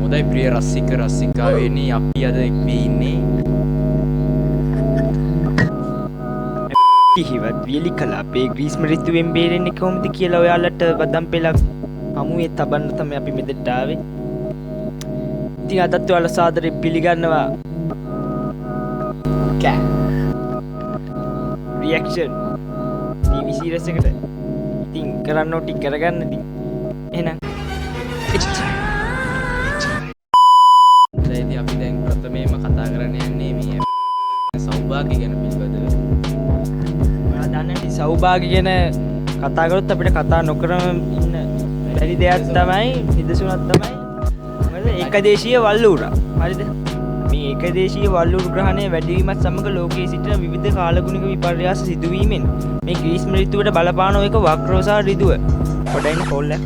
හොඳයි ප්‍රිය රසික රසිකාවේනි අපි අද එක්වී ඉන්නේ කිහිවත් වියලි කලාපේ ග්‍රීස්ම ඍතුවෙන් බේරෙන්නේ කොහොමද කියලා ඔයාලට වදම් පෙළක් හමුවේ තබන්න තමයි අපි මෙතෙන්ට ආවේ. ඉතින් අදත් ඔයාලා සාදරයෙන් පිළිගන්නවා කෑ රියැක්ෂන් TV සීරීස් එකට. ඉතින් කරන්න ඕටි කරගන්න ඉතින් එහෙනම් ඉතින් අපි දැන් ප්‍රථමයෙන්ම කතා කරන්න යන්නේ මේ සෞභාග්‍ය ගැන පිළිබඳව. ඔයාලා දන්නනේ සෞභාග්‍ය ගැන කතා කරොත් අපිට කතා නොකරම ඉන්න බැරි දෙයක් තමයි නිදසුනක් තමයි මොකද ඒකදේශීය වල්ලූරා. හරිද? මේ ඒකදේශීය වල්ලූරු ග්‍රහණය වැඩිවීමත් සමග ලෝකයේ සිටින විවිධ කාලගුණික විපර්යාස සිදුවීමෙන් මේ ග්‍රීස්ම ඍතුවට බලපාන එක වක්‍රෝසා ඍතුව. පොඩ්ඩයින් කෝල් එක.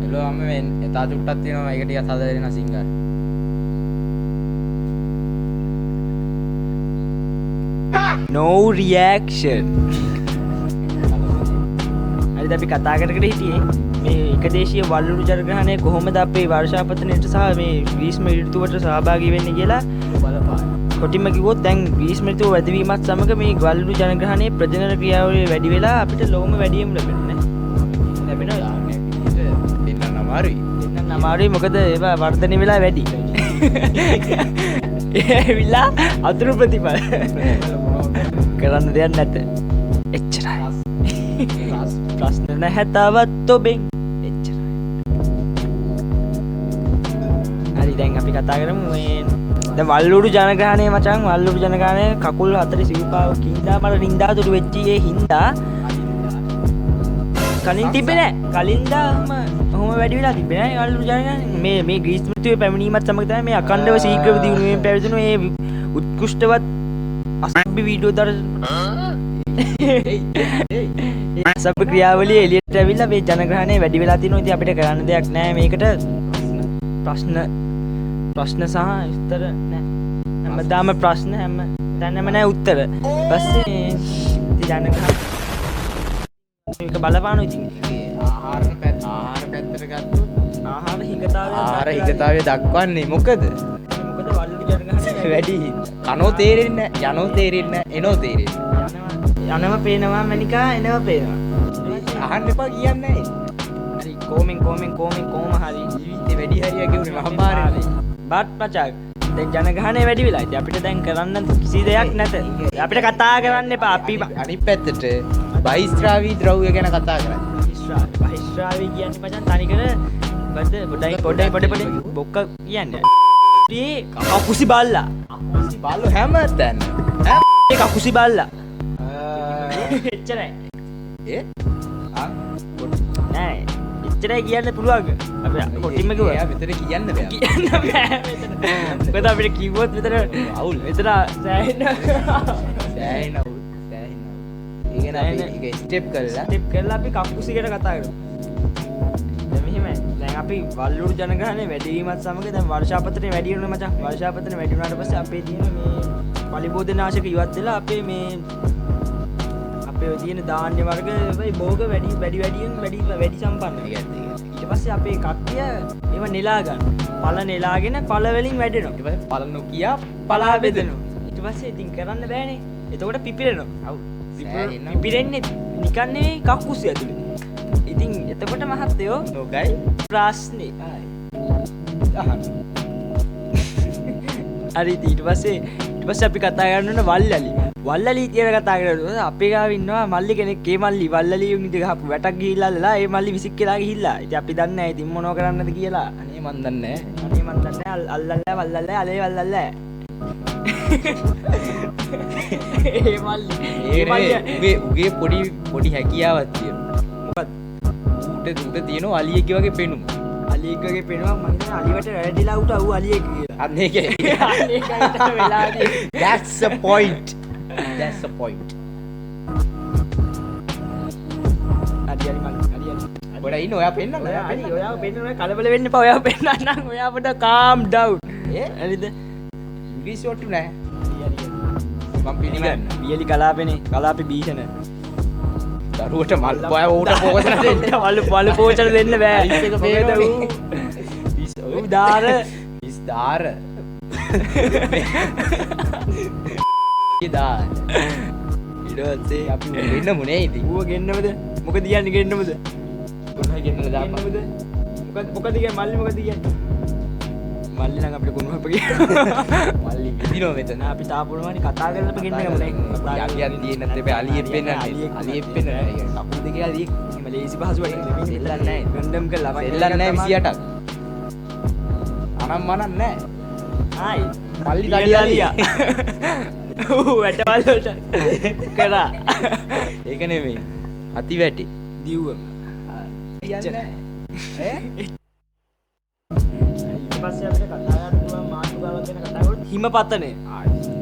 හෙලෝ අම්ම මේ එතා චුට්ටක් තියෙනවා ඒක ටිකක් හදලා දෙන්න සිංගල්. No reaction. හරිද අපි කතා කරගෙන හිටියේ මේ ඒකදේශීය වල්ලුරු ජනගහනය කොහොමද අපේ වර්ෂාපතනයට සහ මේ ග්‍රීස්ම ඍතුවට සහභාගී වෙන්නේ කියලා බලපාන. කොටින්ම කිව්වොත් දැන් ග්‍රීස්ම ඍතුව වැඩිවීමත් සමග මේ වල්ලුරු ජනගහනයේ ප්‍රජනන ක්‍රියාවලිය වැඩි වෙලා අපිට ලෝම වැඩිම ලැබෙන්නේ ලැබෙනවා. දෙන්න අමාරුයි. දෙන්න අමාරුයි මොකද ඒවා වර්ධනය වෙලා වැඩි. ඒවිලා අතුරු ප්‍රතිඵල කරන්න දෙයක් නැත. එච්චරයි. ප්‍රශ්න නැහැ තවත් ඔබෙන්. එච්චරයි. හරි දැන් අපි කතා කරමු මේ දැන් වල්ලුරු ජනගහනය මචං වල්ලුරු ජනගහනය කකුල් හතරේ සිව්පාවක ඉඳා මට නින්දා දුරු වෙච්ච ඒ හින්දා කලින් තිබ්බේ නෑ. කලින්දාම ඔහොම වැඩි වෙලා තිබ්බේ නෑ වල්ලුරු ජනගහනය. මේ ග්‍රීස් ඍතුවේ පැමිණීමත් සමග තමයි මේ අකණ්ඩව ශීඝ්‍රව දියුණුවෙන් පැවතුණු මේ උත්කෘෂ්ඨවත් අසභ්‍ය වීඩියෝ දර්ශන සබ් ක්‍රියාවලිය එළියට ඇවිල්ලා මේ ජනග්‍රහණය වැඩි වෙලා තිනවා. ඉතින් අපිට කරන්න දෙයක් නැහැ මේකට. ප්‍රශ්න සහ උත්තර නැහැ. හැමදාම ප්‍රශ්න හැම තැනම නැහැ උත්තර. ඊපස්සේ ඉතින් ජනග්‍රහණය මේක බලපානවා. ඉතින් ආහාර පැත්තට ගත්තොත් ආහාර හිඟතාවය දක්වන්නේ මොකද? වල්ලුරු ජනගහනය වැඩි කනෝ තේරෙන්නේ නැහැ, යනෝ තේරෙන්නේ නැහැ, එනෝ තේරෙන්නේ නැහැ. යනව පේනවා මනිකා එනව පේනවා. අහන්න එපා කියන්නේ නැහැ. හරි කොමෙන් හරි ජීවිතේ වැඩි හරියක් ගෙවුනේ මහපාරේ. බත් පචක් දැන් ජනගහනය වැඩි වෙලා. ඉතින් අපිට දැන් කරන්න කිසි දෙයක් නැත. අපිට කතා කරන්න එපා. අපි අනිත් පැත්තට බහිස්ත්‍රාවී ද්‍රව්‍ය ගැන කතා කරන්නේ. බහිස්ත්‍රාවී කියන්නේ මචං තනිකර බද්ද පොඩයි බොක්ක කියන්නේ. ඒ කකුසි බල්ලා. කකුසි බල්ලෝ හැම තැන. ඒ කකුසි බල්ලා. එච්චරයි. නෑ එච්චරයි කියන්න පුළුවන්. අපි කොටින්ම කිව්වා. එයා මෙතන කියන්න බෑ. කියන්න බෑ මෙතන. මොකද අපිට කිව්වොත් මෙතන අවුල්. මෙතන සෑහෙන අවුල්. ඒක නෑ අපි ස්ටෙප් කරලා අපි කකුසි ගැන කතා කරමු. දැන් මෙහෙමයි. දැන් අපි වල්ලුරු ජනගහනය වැඩිවීමත් සමග දැන් වර්ෂාපතනය වැඩි වෙනවා මචං. වර්ෂාපතනය වැඩි වුණාට පස්සේ අපේ තියෙන මේ පලිබෝධනාශක ඉවත් වෙලා අපේ මේ අපේ තියෙන ධාන්‍ය වර්ග වෙයි භෝග වැඩි සම්පන්න. ඊට පස්සේ අපේ කට්ටිය ඒව නෙලා ගන්න. පළ නෙලාගෙන පළ වලින් වැඩෙනවා. ඊට පස්සේ පළ නොකියා පලා බෙදෙනවා. ඊට පස්සේ ඉතින් කරන්න බෑනේ. එතකොට පිපිරෙනවා. පිපිරෙන්නේ නිකන් නෙවෙයි කකුසි ඇතුලේ. ඉතින් එතකොට මහත්තයෝ නොගයි ප්‍රශ්නේ අහන්න. හරි ඊට පස්සේ අපි කතා කරන්න ඕන වල්ලලි කියන කතා කරනවා. අපේ ගාව ඉන්නවා මල්ලි කෙනෙක්. ඒ මල්ලි වල්ලලි උනිද ගහපු වැටක් ගිහිල්ලාලා ඒ මල්ලි විසික් කියලා ගිහිල්ලා. ඉතින් අපි දන්නේ නැහැ ඉතින් මොනව කරන්නද කියලා. අනේ මන් දන්නේ අල්ලල්ලා වල්ලල්ලා අලේ වල්ලල්ලා. ඒ මල්ලි උගේ පොඩි හැකියාවක් තියෙනවා. මොකක්ද? උට තියෙනවා අලියෙක්ගේ වගේ පෙනුම. අලියෙක් වගේ පෙනුවා. මම හිතන අලියට රැඩිලා උට ඌ අලියෙක් කියලා. අන්න ඒකයි. අලියෙක් වෙලාදී That's the point. අලියලි මං ගොඩ ඉන්න ඔයා පෙන්නන්න. ඔයාව පෙන්නන්න කලබල වෙන්න එපා. ඔයාව පෙන්නන්නම්. ඔයා පොඩ්ඩක් calm down. හරිද? ඉංග්‍රීසි ඔට්ටු නෑ. මම පිළිගන්න. වියලි කලාපනේ කලාපේ භීෂණ. දරුවට මල් පොය ඌට පෝෂණ දෙන්න. මල් පෝෂණ දෙන්න බෑ. අයිස් එක මොකද ඌ දාර දාර. දාර. ඊට පස්සේ අපි වෙන්න මුනේ ඉතින්. ඌව ගෙන්නමද? මොකද කියන්නේ ගෙන්නමද? කොහොමද ගෙන්නලා දාපන්. මොකද කියන්නේ මල්ලි මොකද කියන්නේ? මල්ලි නම් අපිට කුණුහප මල්ලි විදිනවා මෙතන. අපි තාපුරමනේ කතා කරලා අපි ගෙන්න ගමුනේ. යකියක් තියෙන්නේ නැත්නම් එපේ අලියෙක් පෙන්නන්නේ. අලියෙක් පෙන්නන්නේ. කපුල් දෙකේ අලියෙක්. එහෙම ලේසි පහසුවට දෙල්ලන්නේ නැහැ. රැන්ඩම් කරලා දෙල්ලන්නේ නැහැ 28ක්. අනම් මනක් නැහැ. ආයි මල්ලි කඩිය අලියා. වැටවල් වලට කරා. ඒක නෙමෙයි. අති වැටි. දිව්ව. කියන්නේ ඈ පස්සේ අපිට කතා කරන්න පුළුවන් මාතෘකාවක් ගැන කතා කරොත් හිමපතනය.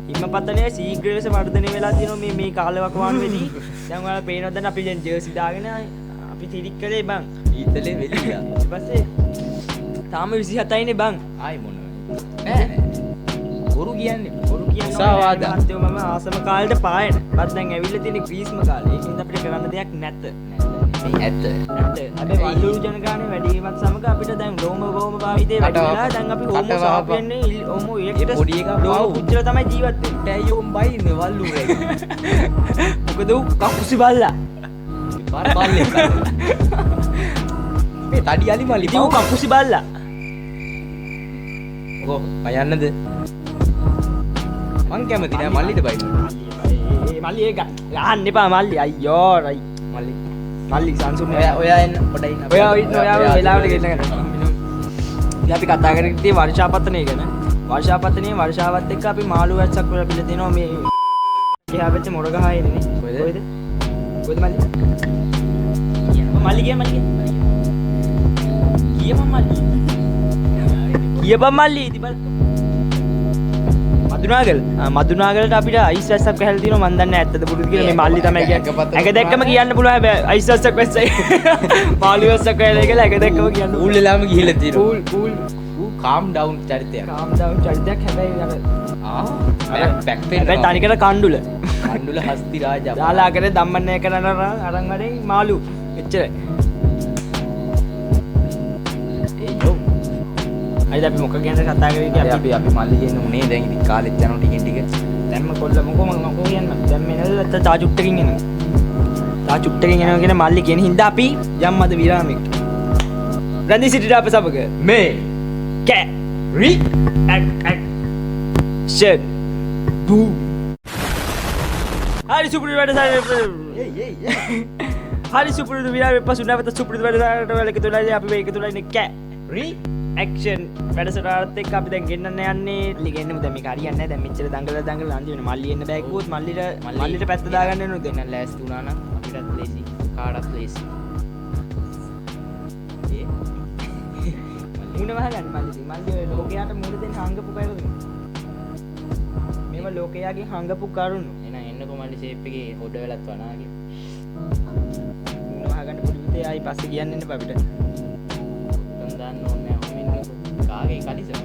හිමපතනය ශීඝ්‍ර ලෙස වර්ධනය වෙලා තියෙනවා මේ කාලවකවානුවේදී. දැන් ඔයාලා පේනවද දැන් අපි දැන් ජර්සි දාගෙන අපි තිරික් කළේ බං. ඊතලේ වෙලියා. ඊට පස්සේ තාම 27යිනේ බං. ආයි මොනවද? ඈ බොරු කියන්නේ උසාවාද. මම ආසම කාලේට පායන. බත් දැන් ඇවිල්ලා තියෙන ග්‍රීස්ම කාලේ. ඒකින්ද අපිට කරන්න දෙයක් නැත. මේ ඇත්ත. හැබැයි වල්ලු ජනගහනේ වැඩි වීමත් සමග අපිට දැන් රෝම භාවිතේ වැඩි වෙලා දැන් අපි හෝමෝ සාපියන්නේ හෝමෝ ඉරෙක්ටස් පොඩි එකක් ලෝක පුච්චලා තමයි ජීවත් වෙන්නේ. ඇයි උඹ බයින්නේ වල්ලු රැයි. මොකද ඌ කකුසි බල්ලා. පාර බල්ලෙක්. මේ තඩි අලි මලි ඌ කකුසි බල්ලා. ඔව් පයන්නද? මං කැමති නෑ මල්ලිට බයින්න. මල්ලි ඒක යහන්න එපා මල්ලි අයියෝ රයි මල්ලි මල්ලි සංසුන් ඔයා එන්න පොඩ්ඩක් ඉන්න. ඔයා ඉන්න ඔයා වෙලාවට ගෙන්න ගන්න. ඉතින් අපි කතා කරගෙන ඉතින් වර්ෂාපතනය ගැන. වර්ෂාපතනයේ වර්ෂාවත් එක්ක අපි මාළු වැස්සක් වල පිළ දෙනවා මේ එහා පැත්තේ මොර ගහ එන්නේ. කොහෙද? කොහෙද මල්ලි? මල්ලි ගියා මල්ලි. කියපන් මල්ලි. කියපන් මල්ලි ඉතින් බල. මදුනාගලට අපිට අයිස් වැස්සක් පැහැලා තියෙනවා මන් දන්නේ ඇත්තද පුරුදු කියලා මේ මල්ලි තමයි කියන්නේ. ඇඟ දැක්කම කියන්න පුළුවන් හැබැයි අයිස් වැස්සක් වැස්සයි. මාළු වැස්සක් පැහැලා කියලා ඇඟ දැක්කම කියන්න. ඌල් වෙලාම ගිහිල්ලා තියෙනවා. ඌල් ඌ කාම් ඩවුන් චරිතයක්. කාම් ඩවුන් චරිතයක් හැබැයි අර බැක් පේන. හැබැයි තනිකර කණ්ඩුල. කණ්ඩුල හස්ති රාජා. දාලා කරේ ධම්මන්නේ කරන අරන් වලින් මාළු. එච්චරයි. අයිද අපි මොකක් ගැනද කතා කරන්නේ අපි මල්ලි කියන උනේ දැන් ඉතින් කාලෙත් යනවා ටිකෙන් ටික. දැන්ම කොල්ල මොකෝ කියන්න. දැන් මේ නේද තා චුට්ටකින් එනවා. තා චුට්ටකින් එනවා කියන මල්ලි කියන හින්දා අපි යම් අද විරාමයක. රැඳී සිටිට අප සමග මේ කෑ රි ඇක් ෂෙඩ් බූ හරි සුපුරුදු වැඩසටහන හරි සුපුරුදු විරාමයේ පසු නැවත සුපුරුදු වැඩසටහනට එකතුලා අපි මේ එකතුලා ඉන්නේ කෑ රි ඇක්ෂන් වැඩසටහනත් එක්ක අපි දැන් ගෙන්නන්න යන්නේ ලිගෙන්නම දැන් මේක හරියන්නේ නැහැ දැන් මෙච්චර දඟලලා අන්තිම වෙන මල්ලි එන්න බෑ කිව්වොත් මල්ලිට පැත්ත දාගන්න වෙනවා දෙන්න ලෑස්ති වුණා නම් අපිටත් ලේසි කාටත් ලේසි මුණ වහගන්න මල්ලි ලෝකයාට මුණ දෙන්න හංගපු කරුණු මේවා ලෝකයාගේ හංගපු කරුණු එහෙනම් එන්නකො මල්ලි ෂේප් එකේ හොඩ වෙලත් වනාගේ මුණ වහගන්න පුළුවන් තේ ආයි පස්සේ කියන්න එන්න අපිට දාන්න ඕනේ කාගේ කලිසම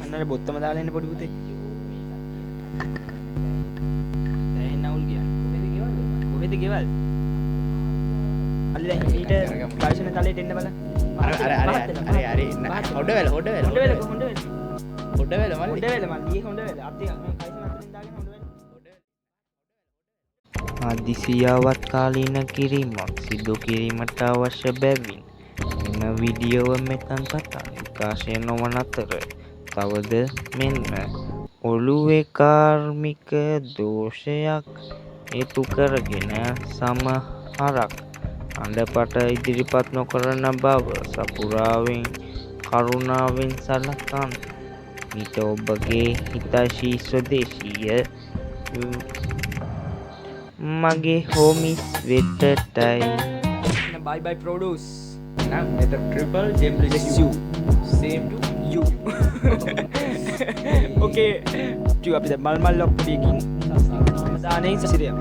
අන්නර බොත්තම දාලා එන්න පොඩි පුතේ දැන් නවුල් ගියා කොහෙද ගෙවල් අල්ල දැන් ඊට පරිසන තලයට එන්න බලන්න අර හොඩ වෙල මල්ලි අපේ මේ කයිසම අතරින් දාගෙන හොඩ වෙල හදිසියාවත් කාලීන කිරීමක් සිදු කිරීමට අවශ්‍ය බැවින් මෙම වීඩියෝව මෙතන පටන් විකාශය නොවන අතර තවද මෙන්ම ඔළුවේ කාර්මික දෝෂයක් හේතු කරගෙන සමහරක් අඬපට ඉදිරිපත් නොකරන බව සපුරාවෙන් කරුණාවෙන් සලකන්න. ඊට ඔබගේ හිතෛෂී ස්වදේශීය මගේ හෝමිස් වෙතටයි. bye bye produce now at a triple w same to you okay ju අපි දැන් මල් ලොක් පොඩියකින් දානේ සිරිය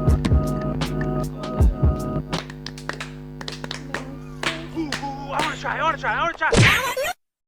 I wanna try